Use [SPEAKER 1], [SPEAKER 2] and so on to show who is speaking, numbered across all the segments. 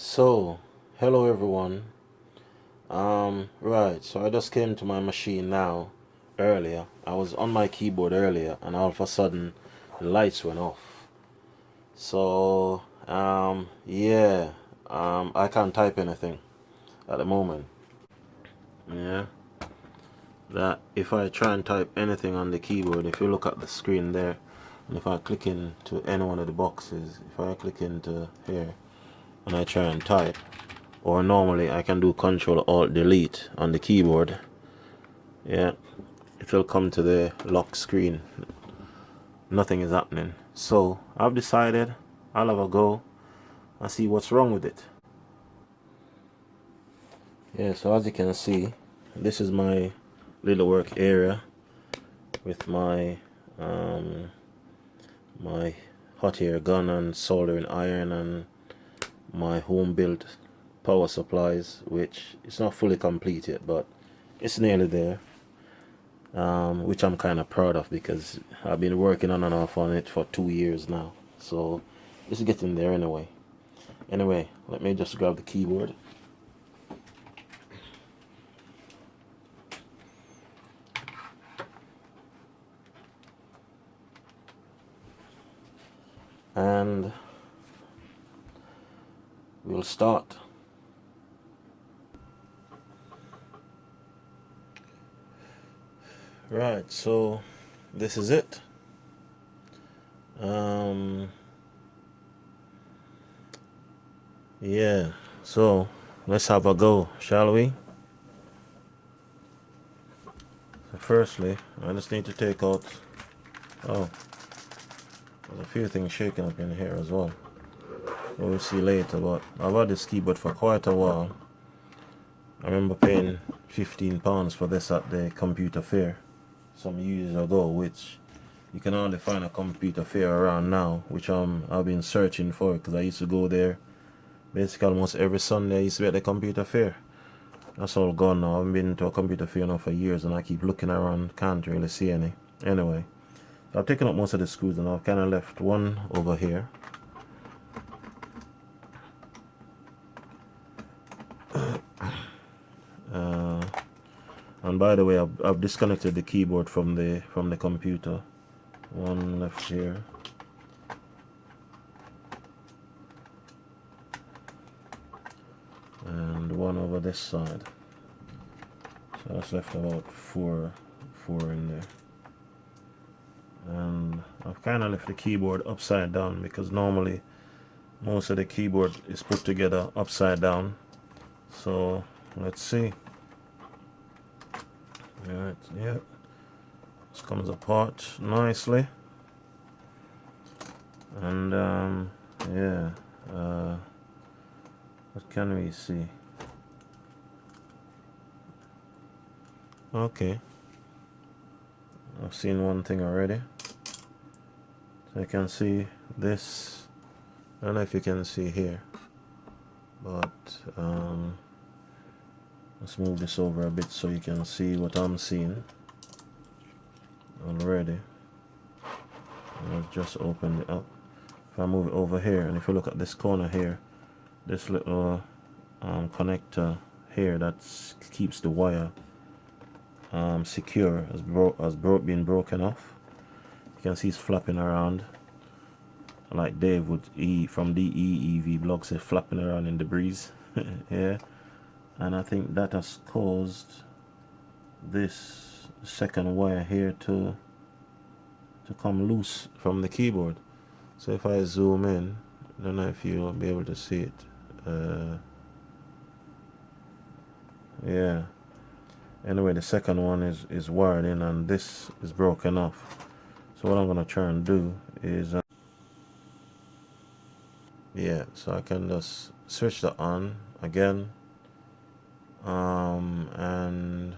[SPEAKER 1] So, hello everyone. Right, so I just came to my machine now, earlier. I was on my keyboard earlier, and all of a sudden, the lights went off. So, yeah, I can't type anything at the moment. Yeah, that if I try and type anything on the keyboard, if you look at the screen there, and if I click into any one of the boxes, if I click into here, and I try and type, or normally I can do Control Alt Delete on the keyboard, yeah, it will come to the lock screen. Nothing is happening. So I've decided I'll have a go and see what's wrong with it. Yeah, so as you can see, this is my little work area with my hot air gun and soldering iron and my home built power supplies, which it's not fully complete yet, but it's nearly there. Which I'm kind of proud of because I've been working on and off on it for 2 years now. So it's getting there anyway. Anyway, let me just grab the keyboard. And we'll start. Right, so this is it. Yeah, so let's have a go, shall we? So firstly, I just need to take out, oh, there's a few things shaking up in here as well. We'll see later, but I've had this keyboard for quite a while. I remember paying £15 for this at the computer fair some years ago, which you can hardly find a computer fair around now, which I've been searching for because I used to go there basically almost every Sunday. I used to be at the computer fair. That's all gone now. I haven't been to a computer fair now for years, and I keep looking around, can't really see any. Anyway, so I've taken up most of the screws and I've kind of left one over here. And by the way, I've disconnected the keyboard from the computer. One left here. And one over this side. So that's left about four in there. And I've kind of left the keyboard upside down because normally most of the keyboard is put together upside down. So let's see. Alright, yeah. This comes apart nicely. And yeah. What can we see? Okay. I've seen one thing already. So I can see this. I don't know if you can see here. But let's move this over a bit so you can see what I'm seeing already. I've just opened it up. If I move it over here, and if you look at this corner here, this little connector here that keeps the wire secure has been broken off. You can see it's flapping around like Dave would from the EEV blog say, flapping around in the breeze. Yeah, and I think that has caused this second wire here to come loose from the keyboard. So if I zoom in, I don't know if you'll be able to see it. Yeah, anyway, the second one is wired in and this is broken off. So what I'm gonna try and do is yeah, so I can just switch that on again, and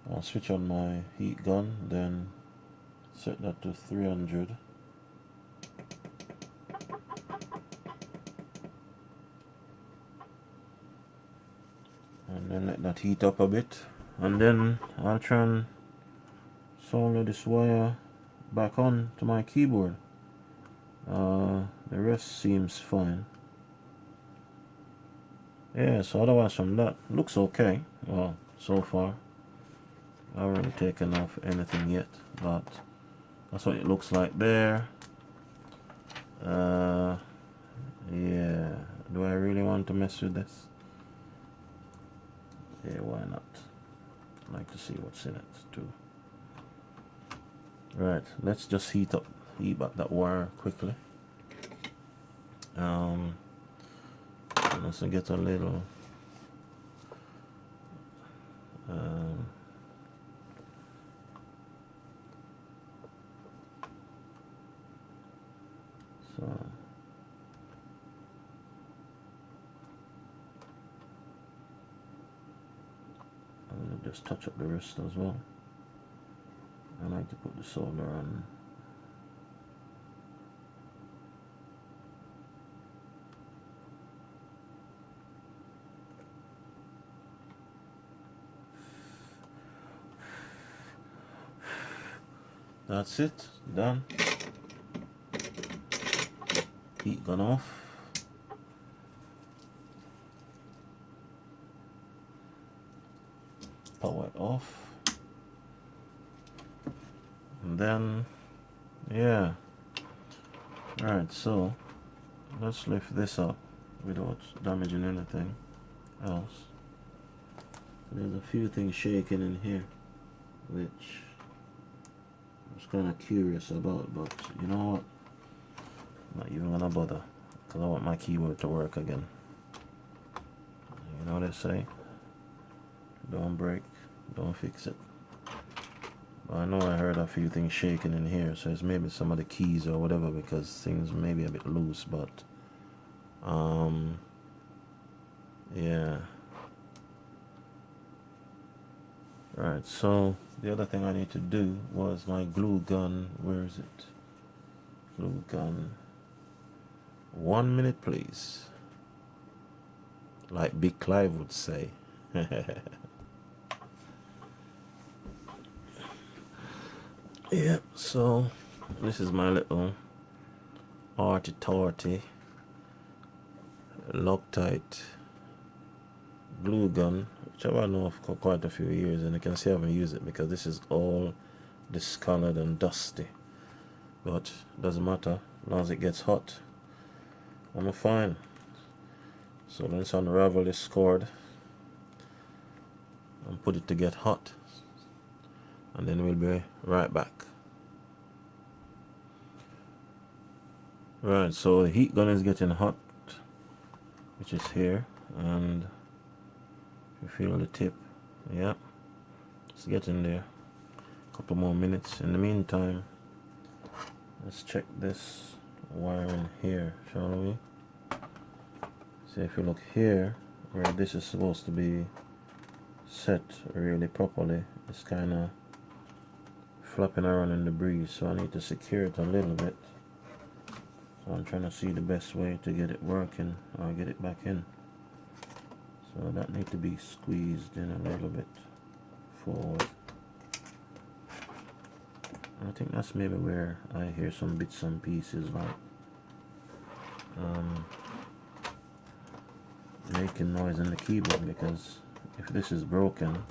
[SPEAKER 1] I'll switch on my heat gun, then set that to 300. And then let that heat up a bit, and then I'll try and solder this wire back on to my keyboard. The rest seems fine. Yeah, so otherwise from that, looks okay. Well, so far. I haven't really taken off anything yet, but that's what it looks like there. Yeah. Do I really want to mess with this? Yeah, why not? I'd like to see what's in it too. Right, let's just heat back that wire quickly. Let's get a little so I'm gonna just touch up the wrist as well. I like to put the solder on. That's it, done. Heat gone off. Power it off. And then, yeah. Alright, so let's lift this up without damaging anything else. There's a few things shaking in here, which I was kind of curious about, but you know what? I'm not even gonna bother, because I want my keyboard to work again. You know what they say? Don't break, don't fix it. But I know I heard a few things shaking in here, so it's maybe some of the keys or whatever, because things may be a bit loose, but yeah. Right, so the other thing I need to do was my glue gun. Where is it? Glue gun. 1 minute, please. Like Big Clive would say. Yeah, so this is my little arty-torty Loctite glue gun, which I've known for quite a few years, and you can see I haven't used it because this is all discolored and dusty. But it doesn't matter, as long as it gets hot, I'm fine. So let's unravel this cord and put it to get hot, and then we'll be right back. Right, so the heat gun is getting hot, which is here, and you feel the tip. Yeah, it's getting there. A couple more minutes. In the meantime, let's check this wire in here, shall we? See, if you look here, where this is supposed to be set really properly, it's kind of flapping around in the breeze, so I need to secure it a little bit. So I'm trying to see the best way to get it working or get it back in. So that needs to be squeezed in a little bit forward. I think that's maybe where I hear some bits and pieces like making noise in the keyboard, because if this is broken,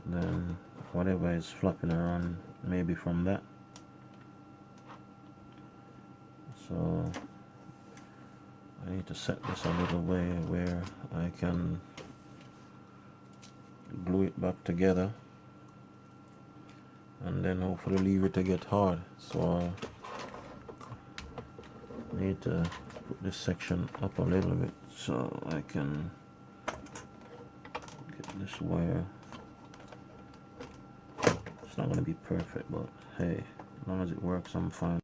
[SPEAKER 1] then whatever is flapping around may be from that. So I need to set this a little way where I can glue it back together and then hopefully leave it to get hard. So I need to put this section up a little bit so I can get this wire. It's not going to be perfect, but hey, as long as it works, I'm fine.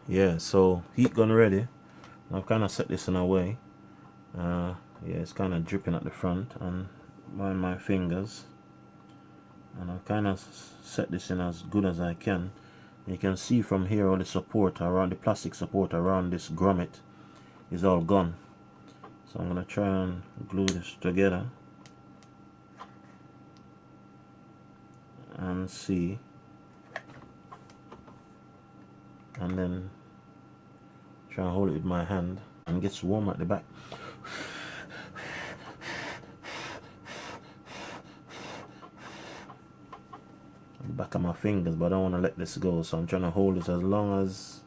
[SPEAKER 1] Yeah, so heat gun ready. I've kind of set this in a way. Yeah, it's kind of dripping at the front and by my fingers, and I've kind of set this in as good as I can. You can see from here all the support around, the plastic support around this grommet is all gone. So I'm gonna try and glue this together and see, and then try and hold it with my hand. and it gets warm at the back. The back of my fingers, but I don't want to let this go, so I'm trying to hold it as long as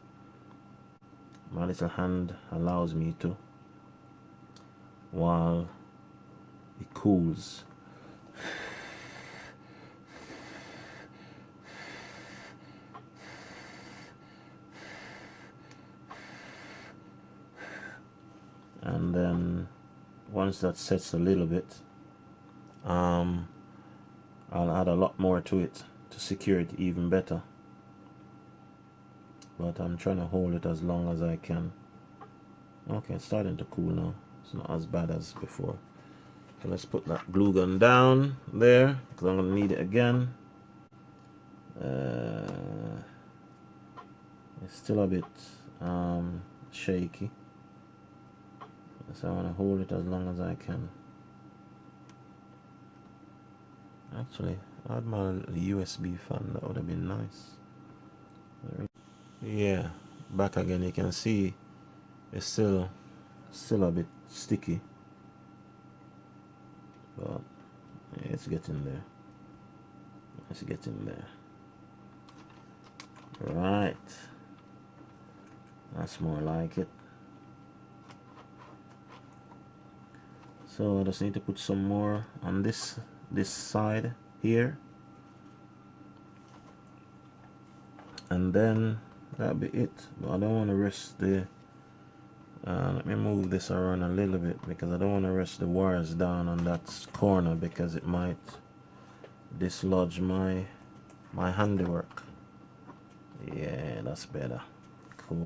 [SPEAKER 1] my little hand allows me to while it cools. And then once that sets a little bit, I'll add a lot more to it to secure it even better. But I'm trying to hold it as long as I can. Okay, it's starting to cool now. It's not as bad as before. Okay, let's put that glue gun down there because I'm going to need it again. It's still a bit shaky. So I want to hold it as long as I can. Actually, add my USB fan, that would have been nice. Yeah, back again. You can see it's still a bit sticky, but it's getting there. It's getting there. Right, that's more like it. So I just need to put some more on this side here, and then that'll be it. But I don't want to rest the let me move this around a little bit because I don't want to rest the wires down on that corner because it might dislodge my handiwork. Yeah, that's better. Cool.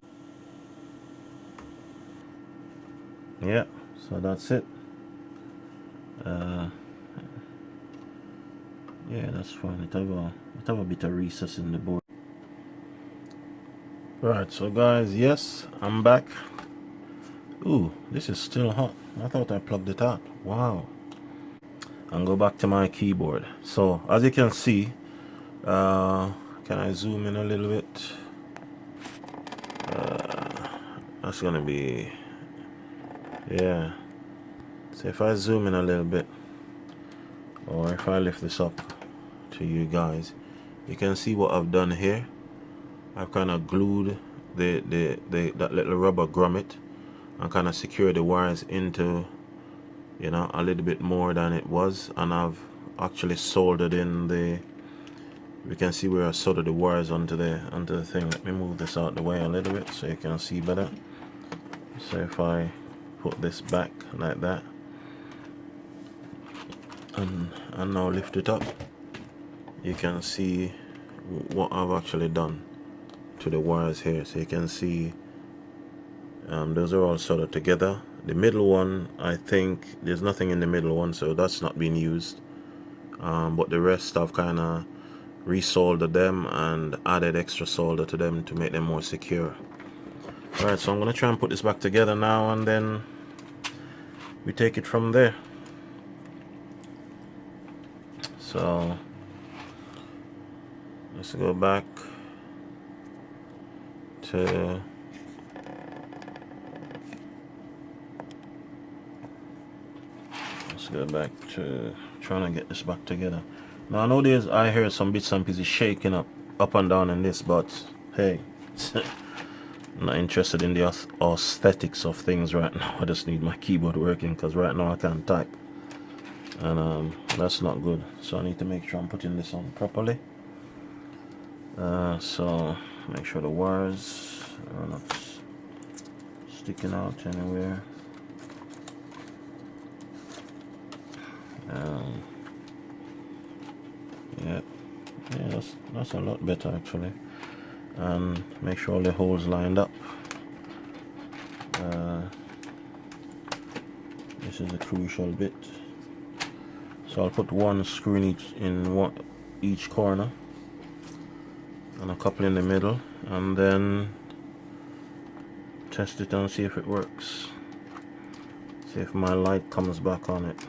[SPEAKER 1] Yeah, so that's it. Yeah, that's fine. It have a bit of recess in the board. Right, so guys, yes, I'm back. Ooh, this is still hot. I thought I plugged it out. Wow. And go back to my keyboard. So as you can see, can I zoom in a little bit? That's gonna be, yeah. So if I zoom in a little bit, or if I lift this up to you guys, you can see what I've done here. I've kind of glued that little rubber grommet and kind of secured the wires into, you know, a little bit more than it was, and I've actually soldered in the, we can see where I soldered the wires onto the thing. Let me move this out the way a little bit so you can see better. So if I put this back like that and now lift it up, you can see what I've actually done to the wires here. So you can see those are all soldered together. The middle one, I think there's nothing in the middle one, so that's not being used. But the rest I've kind of resoldered them and added extra solder to them to make them more secure. Alright, so I'm going to try and put this back together now, and then we take it from there. So let's go back to trying to get this back together. Now I know I hear some bits and pieces shaking up and down in this, but hey, I'm not interested in the aesthetics of things right now. I just need my keyboard working because right now I can't type, and that's not good. So I need to make sure I'm putting this on properly. So make sure the wires are not sticking out anywhere. Yeah, that's a lot better actually. And make sure all the holes lined up. This is a crucial bit. So I'll put one screw in each corner and a couple in the middle, and then test it and see if it works. See if my light comes back on it.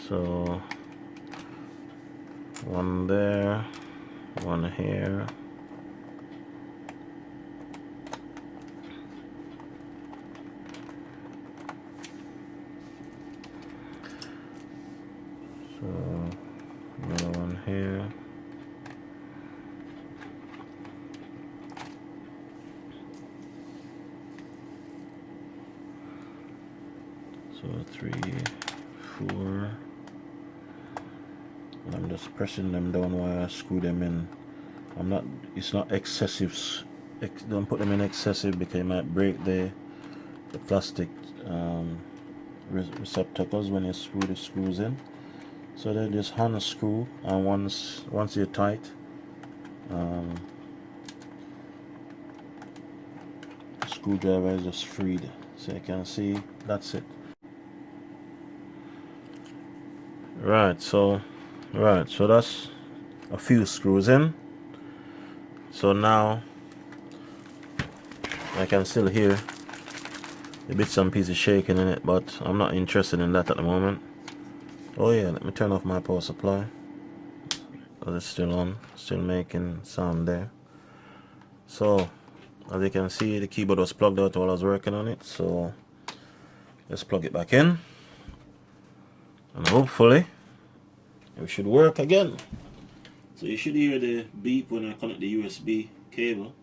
[SPEAKER 1] So one there, one here, So 3, 4. And I'm just pressing them down while I screw them in. It's not excessive. Don't put them in excessive because you might break the plastic receptacles when you screw the screws in. So they just unscrew, and once you're tight, the screwdriver is just freed. So you can see that's it. Right, so that's a few screws in. So now I can still hear the bits and pieces shaking in it, but I'm not interested in that at the moment. Oh yeah, let me turn off my power supply. Oh, it's still on, still making sound there. So as you can see, the keyboard was plugged out while I was working on it, so let's plug it back in, and hopefully it should work again. So you should hear the beep when I connect the USB cable.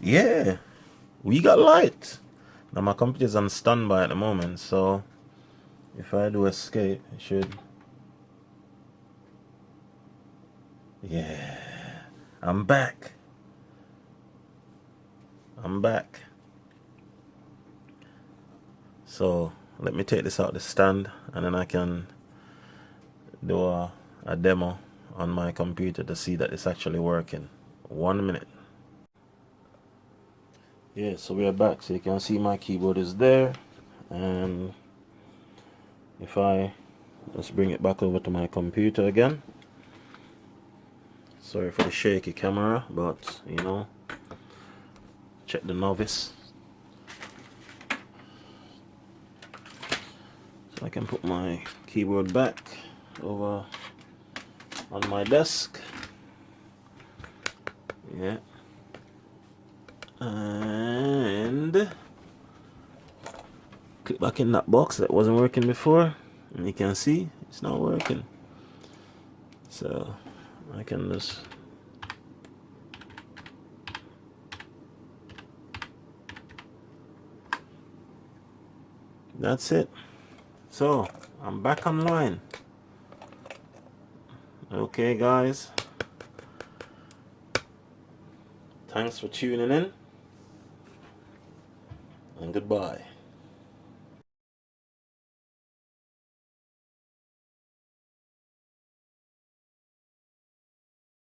[SPEAKER 1] Yeah, we got light. Now my computer's on standby at the moment, so if I do escape, it should. Yeah, I'm back. So let me take this out the stand, and then I can do a demo on my computer to see that it's actually working. 1 minute. Yeah, so we are back. So you can see my keyboard is there, and if I just bring it back over to my computer again. Sorry for the shaky camera, but you know, check the novice. So I can put my keyboard back over on my desk. Yeah. And click back in that box that wasn't working before, and you can see it's not working. So I can just that's it. So I'm back online. Okay guys, thanks for tuning in, and goodbye.